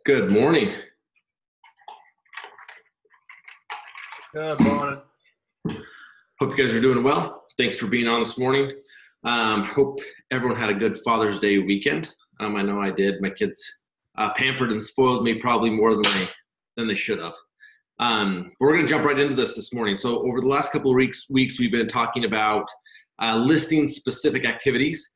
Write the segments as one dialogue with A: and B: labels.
A: Good morning.
B: Good morning.
A: Hope you guys are doing well. Thanks for being on this morning. Hope everyone had a good Father's Day weekend. I know I did. My kids pampered and spoiled me probably more than they should have. We're going to jump right into this morning. So over the last couple of weeks, we've been talking about listing specific activities.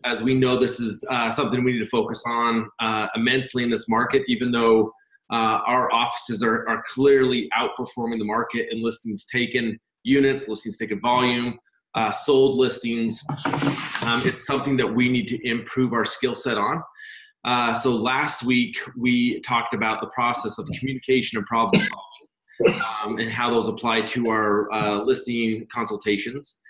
A: As we know, this is something we need to focus on immensely in this market, even though our offices are clearly outperforming the market in listings taken units, listings taken volume, sold listings. It's something that we need to improve our skill set on. So last week, we talked about the process of communication and problem solving and how those apply to our listing consultations.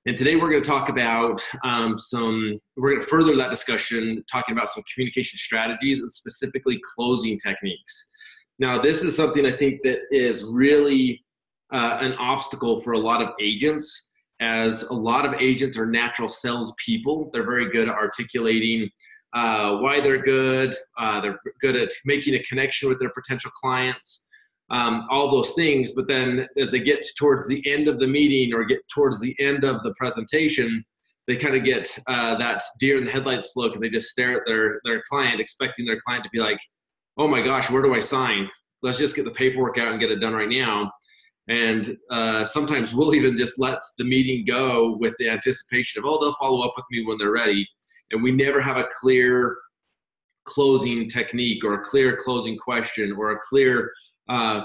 A: And today we're going to talk about we're going to further that discussion, talking about some communication strategies and specifically closing techniques. Now, this is something I think that is really an obstacle for a lot of agents, as a lot of agents are natural salespeople. They're very good at articulating why they're good. They're good at making a connection with their potential clients. All those things, but then as they get towards the end of the meeting or get towards the end of the presentation, they kind of get that deer in the headlights look, and they just stare at their client, expecting their client to be like, oh my gosh, where do I sign? Let's just get the paperwork out and get it done right now. And sometimes we'll even just let the meeting go with the anticipation of, oh, they'll follow up with me when they're ready. And we never have a clear closing technique or a clear closing question or a clear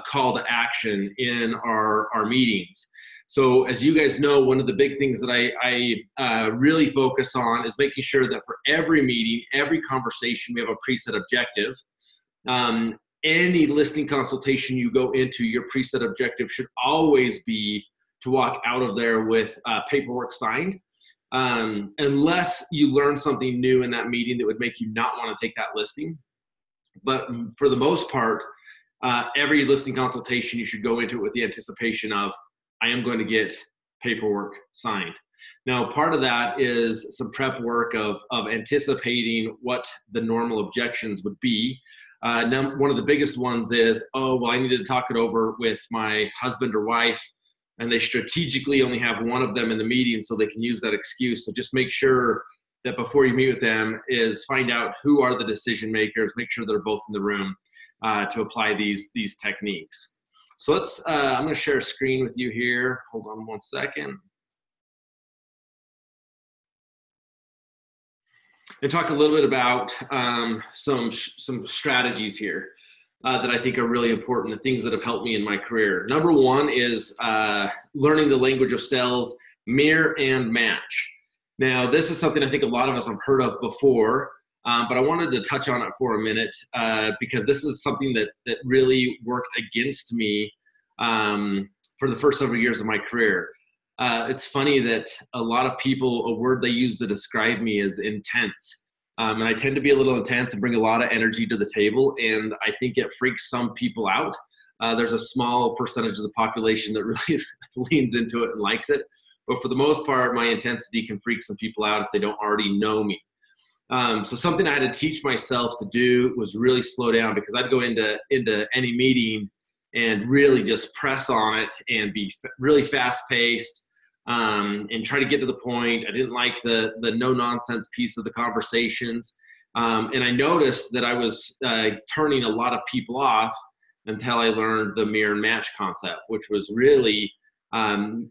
A: call to action in our meetings. So as you guys know, one of the big things that I really focus on is making sure that for every meeting, every conversation, we have a preset objective. Any listing consultation you go into, your preset objective should always be to walk out of there with paperwork signed, unless you learn something new in that meeting that would make you not want to take that listing. But for the most part, every listing consultation, you should go into it with the anticipation of, I am going to get paperwork signed. Now, part of that is some prep work of anticipating what the normal objections would be. Now, one of the biggest ones is, oh, well, I needed to talk it over with my husband or wife, and they strategically only have one of them in the meeting so they can use that excuse. So just make sure that before you meet with them is find out who are the decision makers, make sure they're both in the room to apply these techniques. So let's, I'm going to share a screen with you here. Hold on one second. And talk a little bit about some strategies here that I think are really important, the things that have helped me in my career. Number one is learning the language of sales, mirror and match. Now, this is something I think a lot of us have heard of before, but I wanted to touch on it for a minute because this is something that really worked against me for the first several years of my career. It's funny that a lot of people, a word they use to describe me is intense. And I tend to be a little intense and bring a lot of energy to the table, and I think it freaks some people out. There's a small percentage of the population that really leans into it and likes it. But for the most part, my intensity can freak some people out if they don't already know me. So something I had to teach myself to do was really slow down, because I'd go into any meeting and really just press on it and be really fast paced and try to get to the point. I didn't like the no nonsense piece of the conversations. And I noticed that I was turning a lot of people off until I learned the mirror and match concept, which was really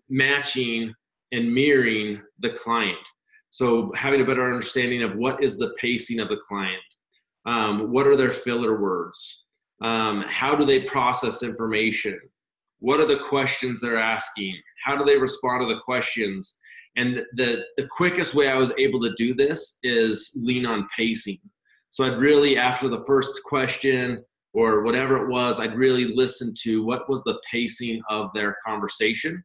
A: matching and mirroring the client. So having a better understanding of what is the pacing of the client, what are their filler words, how do they process information, what are the questions they're asking, how do they respond to the questions. And the quickest way I was able to do this is lean on pacing. So I'd really, after the first question or whatever it was, I'd really listen to what was the pacing of their conversation,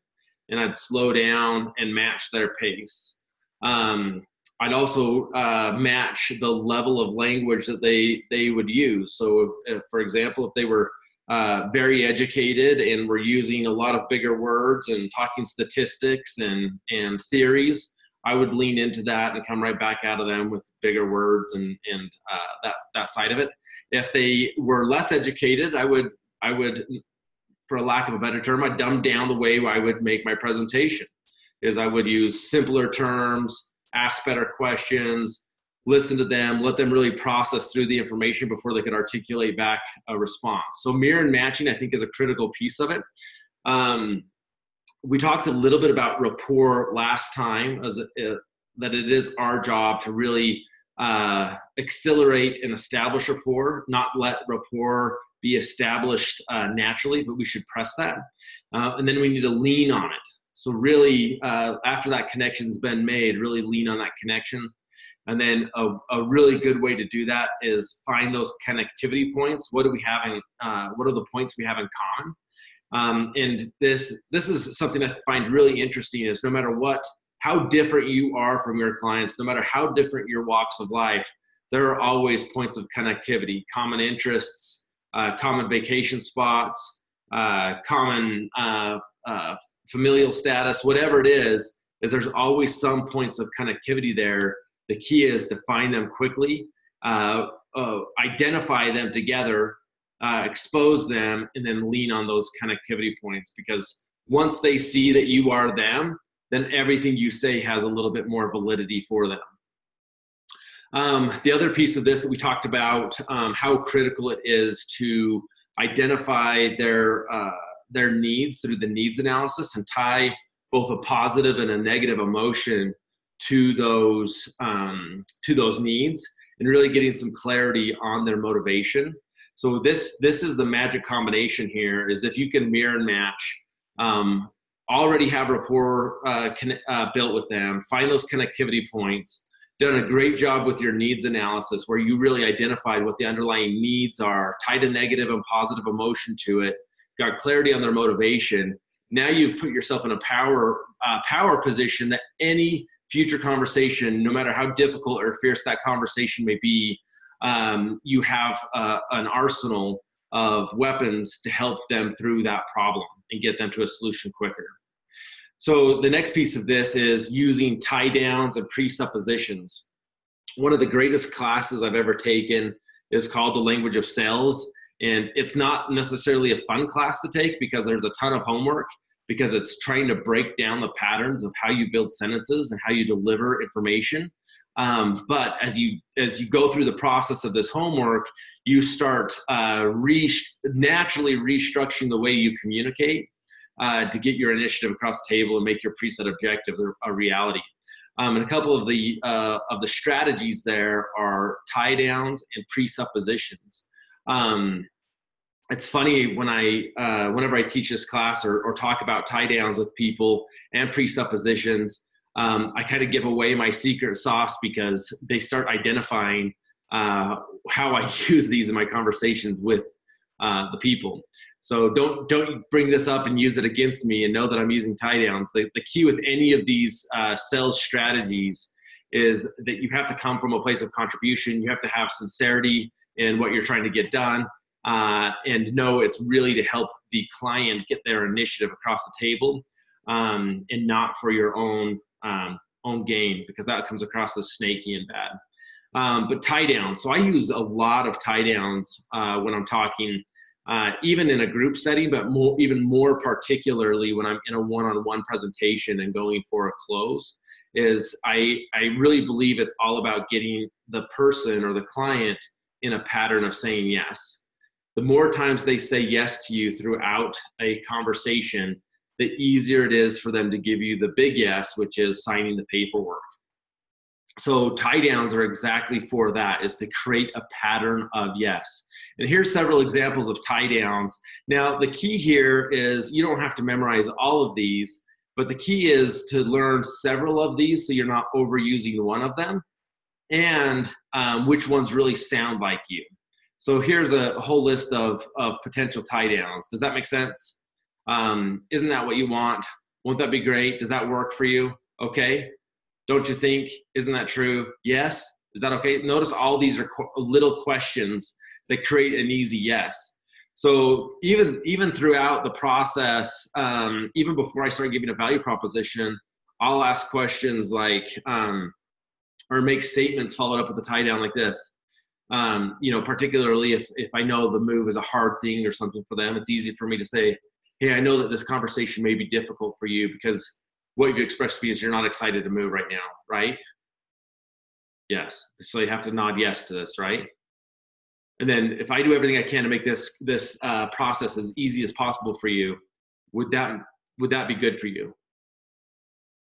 A: and I'd slow down and match their pace. I'd also match the level of language that they would use. So if, for example, if they were very educated and were using a lot of bigger words and talking statistics and theories, I would lean into that and come right back out of them with bigger words and that side of it. If they were less educated, I would, for a lack of a better term, I'd dumb down the way I would make my presentation. Is I would use simpler terms, ask better questions, listen to them, let them really process through the information before they could articulate back a response. So mirror and matching, I think, is a critical piece of it. We talked a little bit about rapport last time, that it is our job to really accelerate and establish rapport, not let rapport be established naturally, but we should press that. And then we need to lean on it. So really, after that connection's been made, really lean on that connection. And then a really good way to do that is find those connectivity points. What do we have in, what are the points we have in common? And this is something I find really interesting, is no matter how different you are from your clients, no matter how different your walks of life, there are always points of connectivity, common interests, common vacation spots, common familial status, whatever it is there's always some points of connectivity there. The key is to find them quickly, identify them together, expose them, and then lean on those connectivity points, because once they see that you are them, then everything you say has a little bit more validity for them. The other piece of this that we talked about, how critical it is to identify their needs through the needs analysis and tie both a positive and a negative emotion to those needs, and really getting some clarity on their motivation. So this is the magic combination here, is if you can mirror and match, already have rapport built with them, find those connectivity points, done a great job with your needs analysis where you really identified what the underlying needs are, tied a negative and positive emotion to it, got clarity on their motivation. Now you've put yourself in a power position that any future conversation, no matter how difficult or fierce that conversation may be, you have an arsenal of weapons to help them through that problem and get them to a solution quicker. So the next piece of this is using tie downs and presuppositions. One of the greatest classes I've ever taken is called The Language of Sales. And it's not necessarily a fun class to take because there's a ton of homework, because it's trying to break down the patterns of how you build sentences and how you deliver information. But as you go through the process of this homework, you start naturally restructuring the way you communicate to get your initiative across the table and make your preset objective a reality. And a couple of the strategies there are tie downs and presuppositions. It's funny when whenever I teach this class or talk about tie downs with people and presuppositions, I kind of give away my secret sauce because they start identifying how I use these in my conversations with the people. So don't bring this up and use it against me, and know that I'm using tie downs. The key with any of these sales strategies is that you have to come from a place of contribution. You have to have sincerity in what you're trying to get done, and know it's really to help the client get their initiative across the table, and not for your own gain, because that comes across as snaky and bad. But tie downs. So I use a lot of tie downs when I'm talking, even in a group setting, but even more particularly when I'm in a one-on-one presentation and going for a close. Is I really believe it's all about getting the person or the client in a pattern of saying yes. The more times they say yes to you throughout a conversation, the easier it is for them to give you the big yes, which is signing the paperwork. So tie downs are exactly for that, is to create a pattern of yes. And here's several examples of tie downs. Now, the key here is you don't have to memorize all of these, but the key is to learn several of these so you're not overusing one of them, and which ones really sound like you. So here's a whole list of potential tie downs. Does that make sense? Isn't that what you want? Won't that be great? Does that work for you? Okay. Don't you think? Isn't that true? Yes. Is that okay? Notice all these are little questions that create an easy yes. So even throughout the process, even before I start giving a value proposition, I'll ask questions like, or make statements followed up with a tie down like this. Particularly if I know the move is a hard thing or something for them, it's easy for me to say, hey, I know that this conversation may be difficult for you because what you've expressed to me is you're not excited to move right now, right? Yes. So you have to nod yes to this, right? And then if I do everything I can to make this process as easy as possible for you, would that be good for you?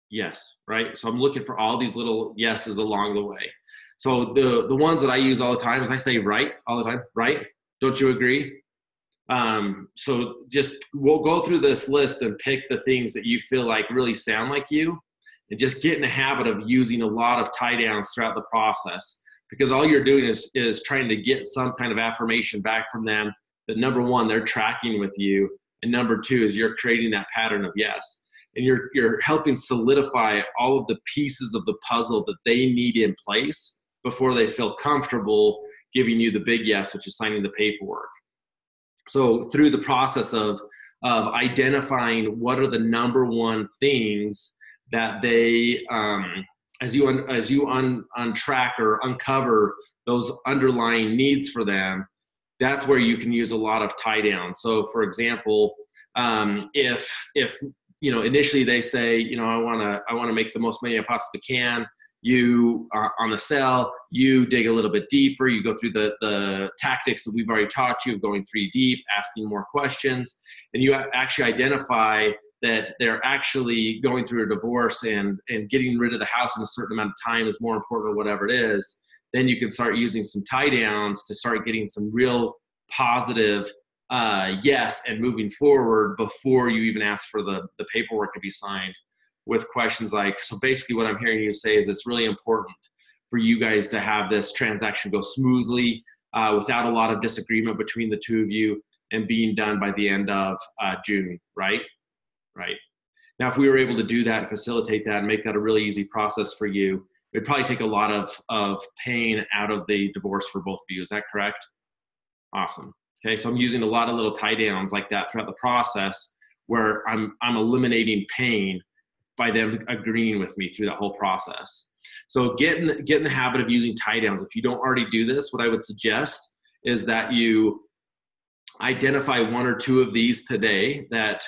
A: Yes, right? So I'm looking for all these little yeses along the way. So the ones that I use all the time is I say right all the time, right? Don't you agree? So just we'll go through this list and pick the things that you feel like really sound like you, and just get in the habit of using a lot of tie downs throughout the process, because all you're doing is trying to get some kind of affirmation back from them that, number one, they're tracking with you, and number two is you're creating that pattern of yes. And you're helping solidify all of the pieces of the puzzle that they need in place before they feel comfortable giving you the big yes, which is signing the paperwork. So through the process of identifying what are the number one things that they, as you untrack or uncover those underlying needs for them, that's where you can use a lot of tie downs. So for example, if initially they say, I want to make the most money I possibly can. You on the sell, you dig a little bit deeper. You go through the tactics that we've already taught you of going 3 deep, asking more questions, and you actually identify that they're actually going through a divorce and getting rid of the house in a certain amount of time is more important or whatever it is. Then you can start using some tie downs to start getting some real positive yes and moving forward before you even ask for the paperwork to be signed, with questions like, so basically what I'm hearing you say is it's really important for you guys to have this transaction go smoothly without a lot of disagreement between the two of you and being done by the end of June, right? Right. Now, if we were able to do that and facilitate that and make that a really easy process for you, it would probably take a lot of pain out of the divorce for both of you. Is that correct? Awesome. Okay, so I'm using a lot of little tie downs like that throughout the process where I'm eliminating pain by them agreeing with me through that whole process. So get in the habit of using tie downs. If you don't already do this, what I would suggest is that you identify 1 or 2 of these today that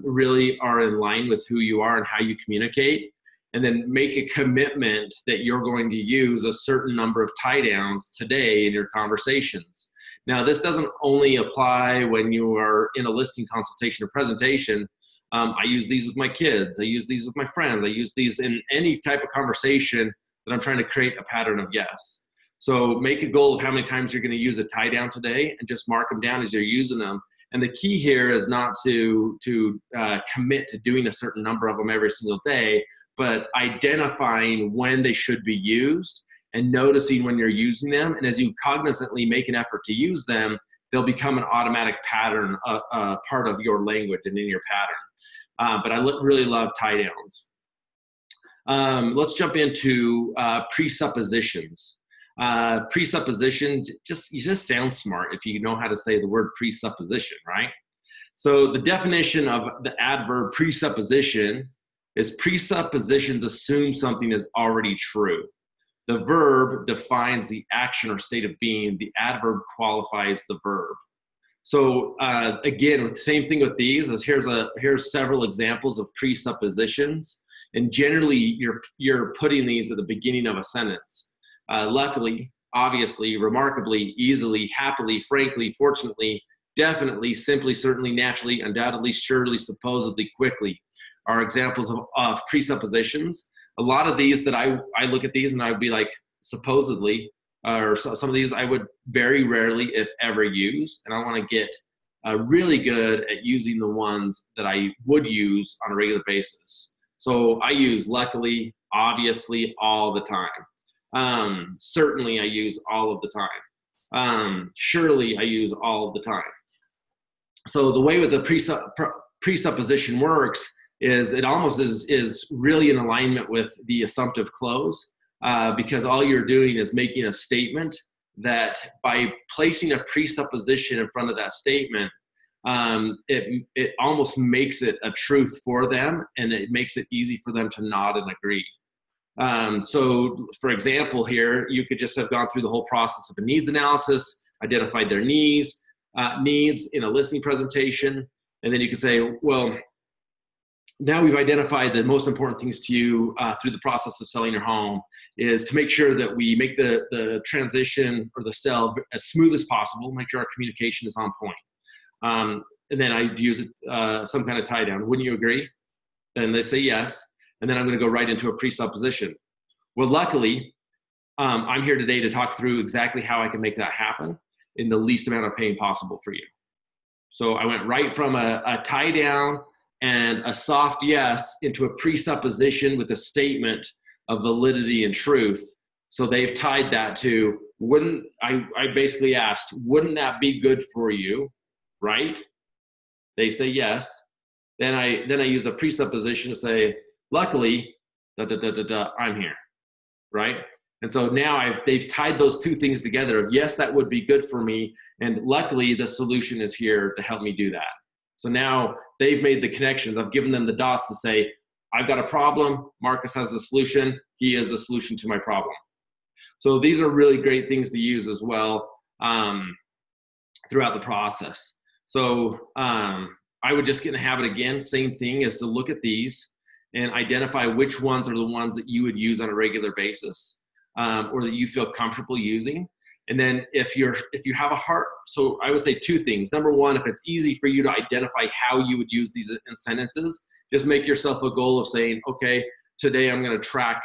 A: really are in line with who you are and how you communicate, and then make a commitment that you're going to use a certain number of tie downs today in your conversations. Now, this doesn't only apply when you are in a listing consultation or presentation. I use these with my kids. I use these with my friends. I use these in any type of conversation that I'm trying to create a pattern of yes. So make a goal of how many times you're going to use a tie down today and just mark them down as you're using them. And the key here is not to commit to doing a certain number of them every single day, but identifying when they should be used and noticing when you're using them. And as you cognizantly make an effort to use them, they'll become an automatic pattern, part of your language and in your pattern. But I really love tie downs. Let's jump into presuppositions. Presupposition just sounds smart if you know how to say the word presupposition, right? So the definition of the adverb presupposition is presuppositions assume something is already true. The verb defines the action or state of being. The adverb qualifies the verb. So again, the same thing with these is here's several examples of presuppositions, and generally you're putting these at the beginning of a sentence. Luckily, obviously, remarkably, easily, happily, frankly, fortunately, definitely, simply, certainly, naturally, undoubtedly, surely, supposedly, quickly are examples of presuppositions. A lot of these that I look at these and I would be like, supposedly, or some of these I would very rarely, if ever, use. And I want to get really good at using the ones that I would use on a regular basis. So I use luckily, obviously, all the time. Certainly, I use all of the time. Surely, I use all of the time. So the way with the presupposition works is it almost is really in alignment with the assumptive close, because all you're doing is making a statement that by placing a presupposition in front of that statement, it almost makes it a truth for them, and it makes it easy for them to nod and agree. So for example here, you could just have gone through the whole process of a needs analysis, identified their needs in a listing presentation, and then you could say, well, now we've identified the most important things to you through the process of selling your home is to make sure that we make the transition or the sale as smooth as possible, make sure our communication is on point. And then I use some kind of tie down. Wouldn't you agree? And they say yes. And then I'm going to go right into a presupposition. Well, luckily, I'm here today to talk through exactly how I can make that happen in the least amount of pain possible for you. So I went right from a tie down and a soft yes into a presupposition with a statement of validity and truth. So they've tied that to, I basically asked, wouldn't that be good for you, right? They say yes. Then I use a presupposition to say, luckily, I'm here, right? And so now they've tied those two things together of, yes, that would be good for me, and luckily the solution is here to help me do that. So now they've made the connections. I've given them the dots to say, I've got a problem. Marcus has the solution. He is the solution to my problem. So these are really great things to use as well throughout the process. So I would just get in the habit again, same thing, is to look at these and identify which ones are the ones that you would use on a regular basis or that you feel comfortable using. And then if you have a heart, so I would say two things. Number one, if it's easy for you to identify how you would use these in sentences, just make yourself a goal of saying, okay, today I'm going to track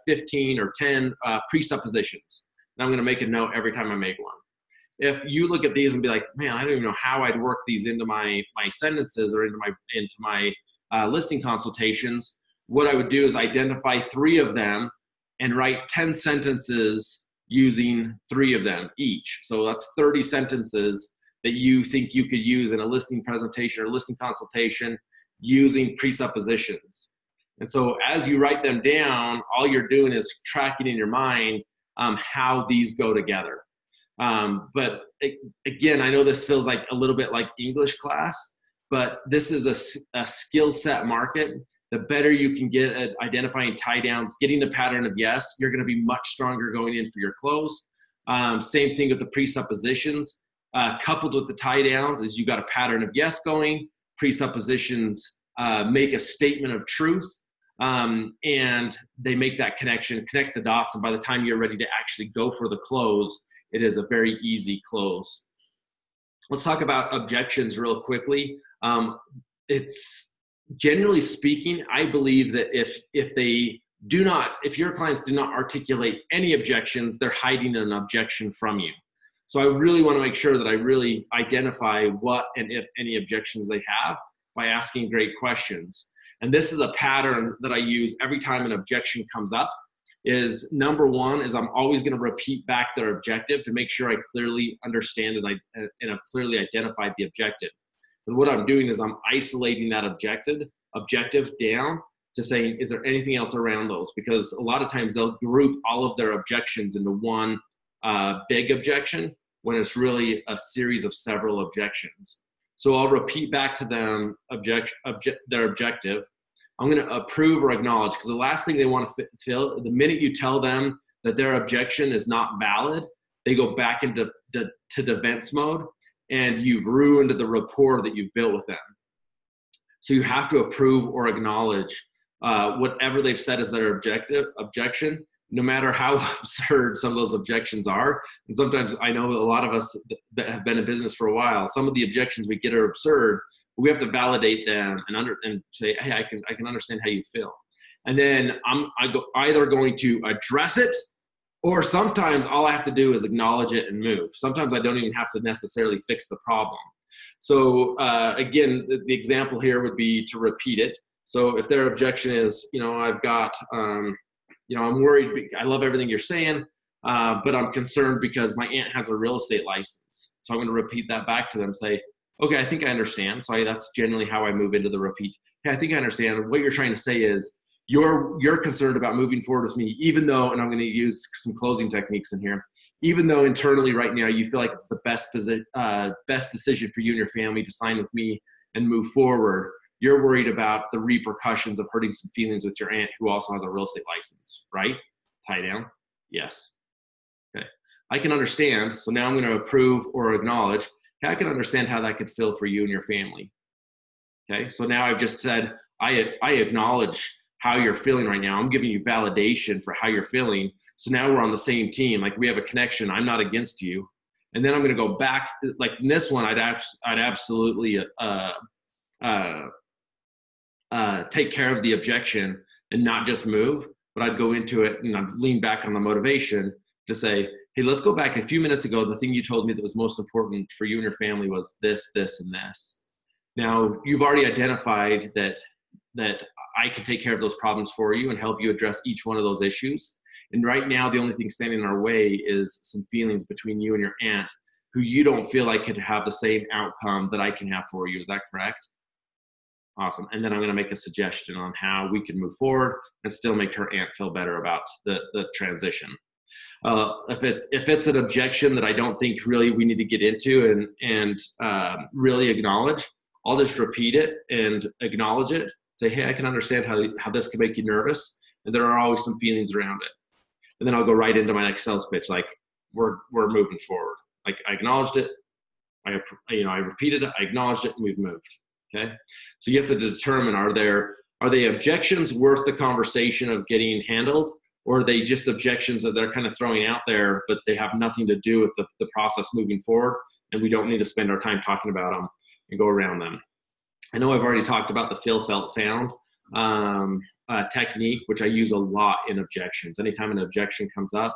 A: 15 or 10 presuppositions. And I'm going to make a note every time I make one. If you look at these and be like, man, I don't even know how I'd work these into my sentences or into my listing consultations, what I would do is identify 3 of them and write 10 sentences using 3 of them each. So that's 30 sentences that you think you could use in a listing presentation or listing consultation using presuppositions. And so as you write them down, all you're doing is tracking in your mind how these go together. But again, I know this feels like a little bit like English class, but this is a skill set market. The better you can get at identifying tie downs, getting the pattern of yes, you're going to be much stronger going in for your close. Same thing with the presuppositions. Coupled with the tie downs is you got a pattern of yes going. Presuppositions make a statement of truth, and they make that connection, connect the dots, and by the time you're ready to actually go for the close, it is a very easy close. Let's talk about objections real quickly. It's generally speaking, I believe that if your clients do not articulate any objections, they're hiding an objection from you. So I really want to make sure that I really identify what and if any objections they have by asking great questions. And this is a pattern that I use every time an objection comes up. Is number one is I'm always going to repeat back their objective to make sure I clearly understand and I've clearly identified the objective. And what I'm doing is I'm isolating that objective down to saying, is there anything else around those? Because a lot of times they'll group all of their objections into one big objection when it's really a series of several objections. So I'll repeat back to them their objective. I'm going to approve or acknowledge, because the last thing they want to feel, the minute you tell them that their objection is not valid, they go back into defense mode, and you've ruined the rapport that you've built with them. So you have to approve or acknowledge whatever they've said as their objection, no matter how absurd some of those objections are. And sometimes I know a lot of us that have been in business for a while, some of the objections we get are absurd. We have to validate them and say, hey, I can understand how you feel. And then I'm either going to address it, or sometimes all I have to do is acknowledge it and move. Sometimes I don't even have to necessarily fix the problem. So again, the example here would be to repeat it. So if their objection is, I've got, I'm worried, I love everything you're saying, but I'm concerned because my aunt has a real estate license. So I'm going to repeat that back to them, say, okay, I think I understand. So that's generally how I move into the repeat. Hey, I think I understand. What you're trying to say is you're concerned about moving forward with me, even though, and I'm going to use some closing techniques in here, even though internally right now you feel like it's the best decision for you and your family to sign with me and move forward. you're worried about the repercussions of hurting some feelings with your aunt who also has a real estate license, right? Tie down? Yes. Okay. I can understand. So now I'm going to approve or acknowledge. Okay, I can understand how that could feel for you and your family. Okay. So now I've just said, I acknowledge how you're feeling right now. I'm giving you validation for how you're feeling. So now we're on the same team. Like we have a connection. I'm not against you. And then I'm going to go back. Like in this one, I'd absolutely take care of the objection and not just move, but I'd go into it and I'd lean back on the motivation to say, hey, let's go back. A few minutes ago, the thing you told me that was most important for you and your family was this, this, and this. Now you've already identified that I can take care of those problems for you and help you address each one of those issues. And right now, the only thing standing in our way is some feelings between you and your aunt who you don't feel like could have the same outcome that I can have for you. Is that correct? Awesome. And then I'm going to make a suggestion on how we can move forward and still make her aunt feel better about the transition. If it's an objection that I don't think really we need to get into and really acknowledge, I'll just repeat it and acknowledge it. Say, hey, I can understand how this can make you nervous, and there are always some feelings around it. And then I'll go right into my next sales pitch, like we're moving forward. Like I acknowledged it, I repeated it, I acknowledged it, and we've moved. Okay, so you have to determine are they objections worth the conversation of getting handled, or are they just objections that they're kind of throwing out there, but they have nothing to do with the process moving forward, and we don't need to spend our time talking about them and go around them. I know I've already talked about the feel, felt, found technique, which I use a lot in objections. Anytime an objection comes up,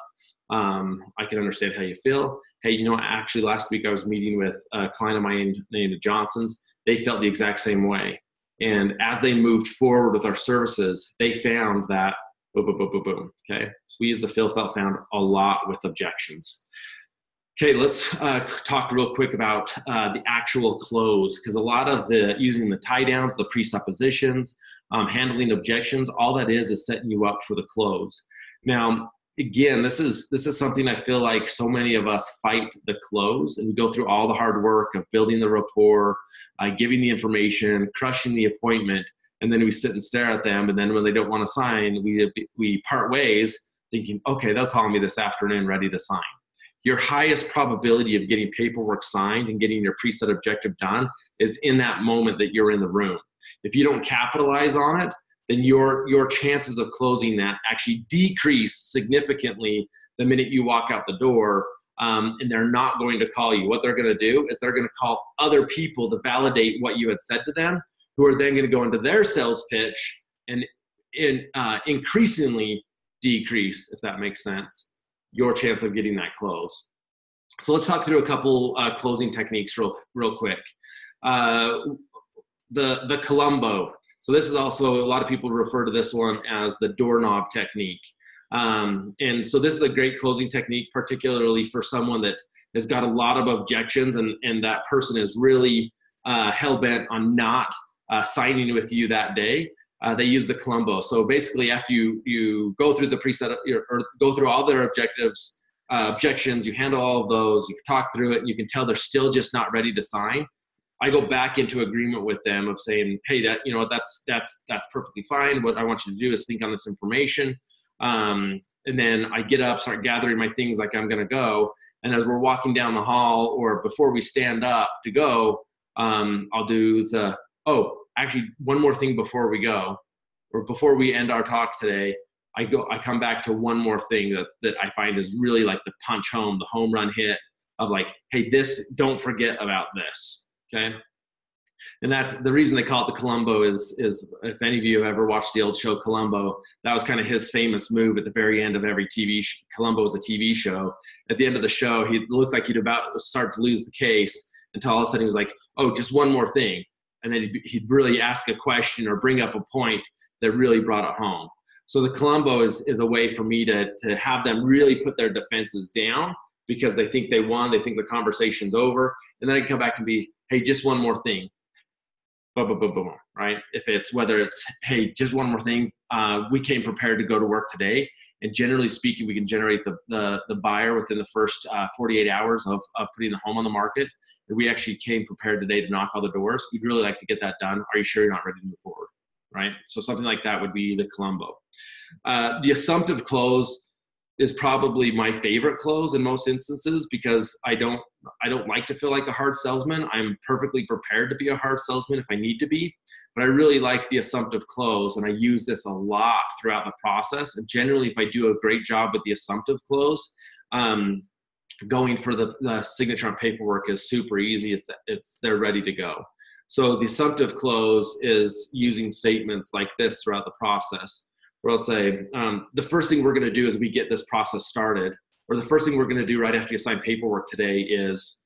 A: I can understand how you feel. Hey, actually last week I was meeting with a client of mine named Johnson's. They felt the exact same way. And as they moved forward with our services, they found that boom, boom, boom, boom, boom. Okay. So we use the feel, felt, found a lot with objections. Okay, let's talk real quick about the actual close, because a lot of using the tie downs, the presuppositions, handling objections, all that is setting you up for the close. Now, again, this is something I feel like so many of us fight the close, and we go through all the hard work of building the rapport, giving the information, crushing the appointment, and then we sit and stare at them, and then when they don't want to sign, we part ways thinking, okay, they'll call me this afternoon ready to sign. Your highest probability of getting paperwork signed and getting your preset objective done is in that moment that you're in the room. If you don't capitalize on it, then your chances of closing that actually decrease significantly the minute you walk out the door, and they're not going to call you. What they're going to do is they're going to call other people to validate what you had said to them, who are then going to go into their sales pitch and increasingly decrease, if that makes sense, your chance of getting that close. So let's talk through a couple closing techniques real quick. The Columbo. So this is also, a lot of people refer to this one as the doorknob technique. And so this is a great closing technique, particularly for someone that has got a lot of objections and that person is really hell-bent on not signing with you that day. They use the Columbo. So basically, after you go through the preset or go through all their objections, you handle all of those, you talk through it, and you can tell they're still just not ready to sign. I go back into agreement with them of saying, hey, that's perfectly fine. What I want you to do is think on this information. And then I get up, start gathering my things like I'm going to go. And as we're walking down the hall or before we stand up to go, I'll do actually one more thing before we go, or before we end our talk today. I come back to one more thing that I find is really like the punch home, the home run hit of like, hey, don't forget about this. Okay. And that's the reason they call it the Columbo is if any of you have ever watched the old show Columbo, that was kind of his famous move at the very end of every TV show. Columbo was a TV show. At the end of the show, he looked like he'd about to start to lose the case until all of a sudden he was like, oh, just one more thing. And then he'd really ask a question or bring up a point that really brought it home. So the Columbo is a way for me to have them really put their defenses down because they think they won, they think the conversation's over, and then I can come back and be, hey, just one more thing. Boom, boom, boom, boom, right? Whether it's, hey, just one more thing, we came prepared to go to work today, and generally speaking, we can generate the buyer within the first 48 hours of putting the home on the market. we actually came prepared today to knock all the doors. We'd really like to get that done. Are you sure you're not ready to move forward? Right? So something like that would be the Columbo. The assumptive close is probably my favorite close in most instances, because I don't like to feel like a hard salesman. I'm perfectly prepared to be a hard salesman if I need to be, but I really like the assumptive close, and I use this a lot throughout the process. And generally, if I do a great job with the assumptive close, going for the signature on paperwork is super easy. They're ready to go. So the assumptive close is using statements like this throughout the process, where I'll say, the first thing we're going to do as we get this process started, or the first thing we're going to do right after you sign paperwork today is,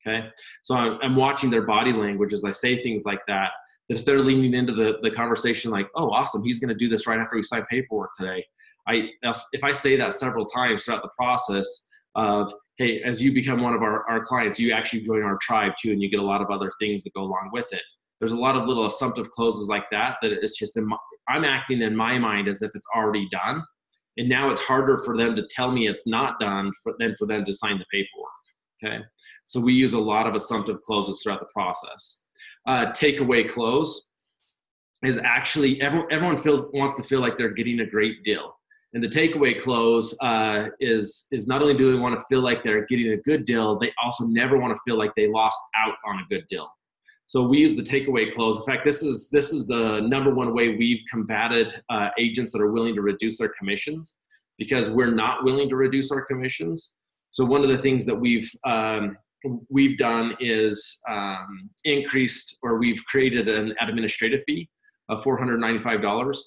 A: okay? So I'm watching their body language as I say things like that, that if they're leaning into the conversation like, oh, awesome, he's going to do this right after we sign paperwork today. If I say that several times throughout the process of, hey, as you become one of our clients, you actually join our tribe too, and you get a lot of other things that go along with it. There's a lot of little assumptive closes like that it's just, I'm acting in my mind as if it's already done. And now it's harder for them to tell me it's not done than for them to sign the paperwork, okay? So we use a lot of assumptive closes throughout the process. Takeaway close is actually, everyone wants to feel like they're getting a great deal. And the takeaway close is not only do they want to feel like they're getting a good deal, they also never want to feel like they lost out on a good deal. So we use the takeaway close. In fact, this is the number one way we've combated agents that are willing to reduce their commissions, because we're not willing to reduce our commissions. So one of the things that we've done is we've created an administrative fee of $495.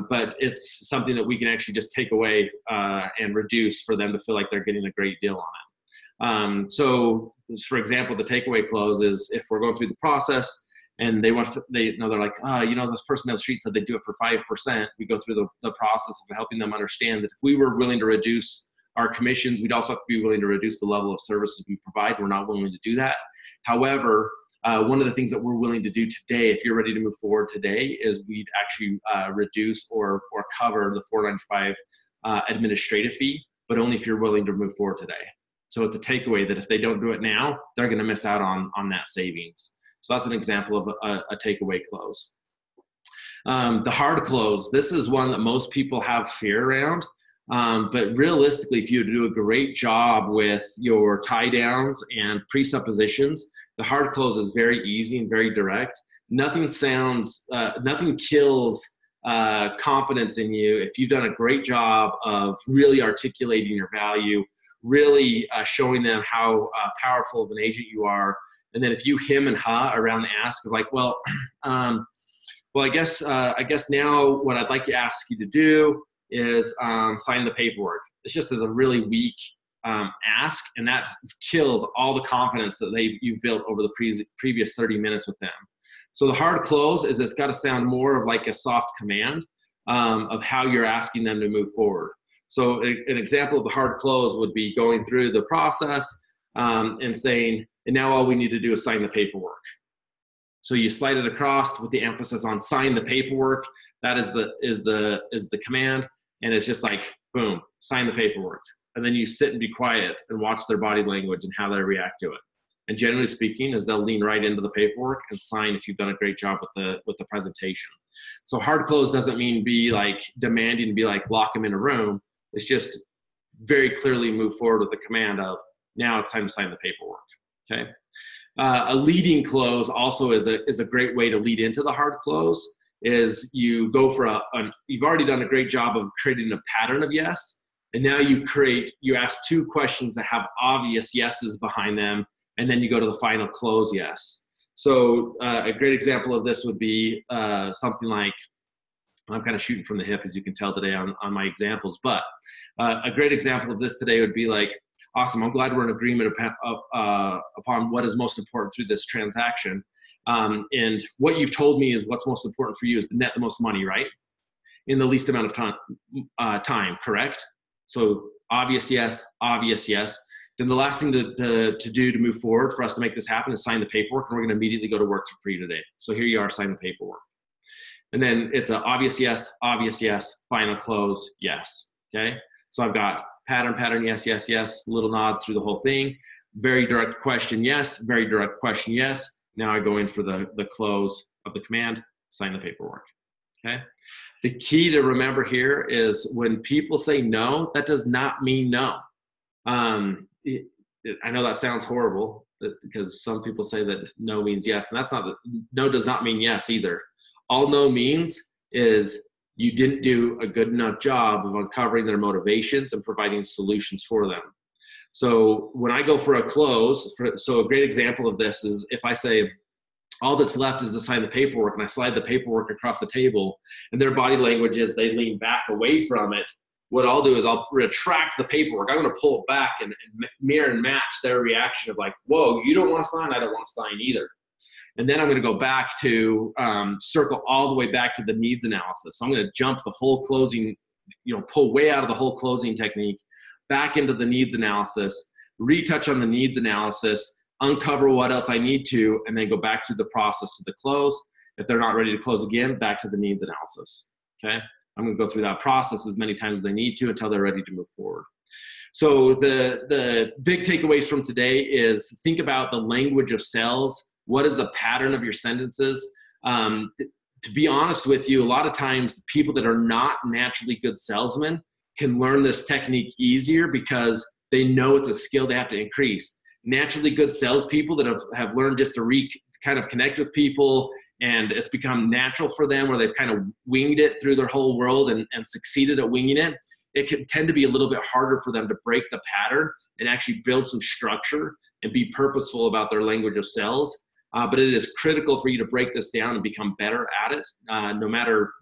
A: But it's something that we can actually just take away and reduce for them to feel like they're getting a great deal on it. So for example, the takeaway close is if we're going through the process and they're like, this person down the street said they do it for 5%. We go through the process of helping them understand that if we were willing to reduce our commissions, we'd also have to be willing to reduce the level of services we provide. We're not willing to do that. However, one of the things that we're willing to do today, if you're ready to move forward today, is we'd actually reduce or cover the $495 administrative fee, but only if you're willing to move forward today. So it's a takeaway that if they don't do it now, they're going to miss out on that savings. So that's an example of a takeaway close. The hard close, this is one that most people have fear around. But realistically, if you do a great job with your tie downs and presuppositions, the hard close is very easy and very direct. Nothing kills confidence in you if you've done a great job of really articulating your value, really showing them how powerful of an agent you are. And then if you hem and haw around the ask of like, I guess now what I'd like to ask you to do is sign the paperwork. It's just as a really weak ask, and that kills all the confidence that you've built over the previous 30 minutes with them. So the hard close is it's got to sound more of like a soft command of how you're asking them to move forward. So an example of the hard close would be going through the process and saying, and now all we need to do is sign the paperwork. So you slide it across with the emphasis on sign the paperwork. That is the command, and it's just like, boom, sign the paperwork. And then you sit and be quiet and watch their body language and how they react to it. And generally speaking, is they'll lean right into the paperwork and sign if you've done a great job with the presentation. So hard close doesn't mean be like demanding, be like lock them in a room. It's just very clearly move forward with the command of now it's time to sign the paperwork. Okay. A leading close also is a great way to lead into the hard close. Is you go for you've already done a great job of creating a pattern of yes, and now you ask two questions that have obvious yeses behind them, and then you go to the final close yes. So a great example of this would be something like, I'm kind of shooting from the hip, as you can tell today on my examples, but a great example of this today would be like, awesome, I'm glad we're in agreement upon what is most important through this transaction. And what you've told me is what's most important for you is to net the most money, right? In the least amount of time, correct? So obvious yes, obvious yes. Then the last thing to do to move forward for us to make this happen is sign the paperwork, and we're going to immediately go to work for you today. So here you are, sign the paperwork. And then it's an obvious yes, final close, yes, okay? So I've got pattern, yes, little nods through the whole thing. Very direct question, yes. Very direct question, yes. Now I go in for the close of the command, sign the paperwork, okay? The key to remember here is when people say no, that does not mean no. I know that sounds horrible because some people say that no means yes, and that's not, no does not mean yes either. All no means is you didn't do a good enough job of uncovering their motivations and providing solutions for them. So when I go for a close, so a great example of this is if I say, all that's left is to sign the paperwork, and I slide the paperwork across the table, and their body language is they lean back away from it. What I'll do is I'll retract the paperwork. I'm going to pull it back and mirror and match their reaction of like, whoa, you don't want to sign? I don't want to sign either. And then I'm going to go back to circle all the way back to the needs analysis. So I'm going to jump the whole closing, pull way out of the whole closing technique, back into the needs analysis, retouch on the needs analysis, uncover what else I need to, and then go back through the process to the close. If they're not ready to close again, back to the needs analysis, okay? I'm gonna go through that process as many times as I need to until they're ready to move forward. So the big takeaways from today is think about the language of sales. What is the pattern of your sentences? To be honest with you, a lot of times people that are not naturally good salesmen can learn this technique easier because they know it's a skill they have to increase. Naturally good salespeople that have learned just to kind of connect with people, and it's become natural for them where they've kind of winged it through their whole world and succeeded at winging it. It can tend to be a little bit harder for them to break the pattern and actually build some structure and be purposeful about their language of sales. But it is critical for you to break this down and become better at it, no matter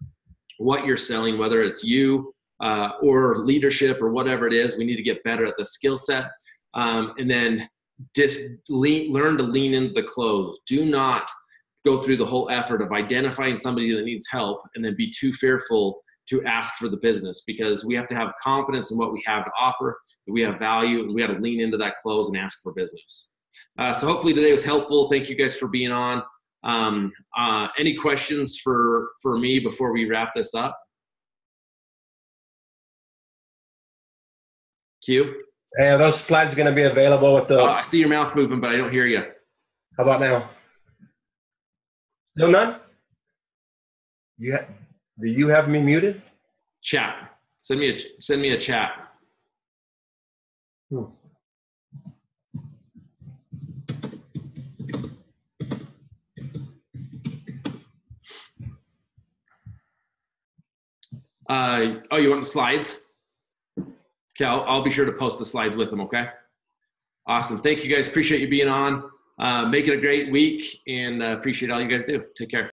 A: what you're selling, whether it's you or leadership or whatever it is. We need to get better at the skill set. And then just learn to lean into the close. Do not go through the whole effort of identifying somebody that needs help and then be too fearful to ask for the business, because we have to have confidence in what we have to offer, that we have value, and we got to lean into that close and ask for business. So hopefully today was helpful. Thank you guys for being on. Any questions for me before we wrap this up? Q?
B: Hey, are those slides going to be available with the...
A: I see your mouth moving, but I don't hear you.
B: How about now? Still none? Do you have me muted?
A: Chat. Send me a chat. You want the slides? Okay, I'll be sure to post the slides with them, okay? Awesome. Thank you guys. Appreciate you being on. Make it a great week, and appreciate all you guys do. Take care.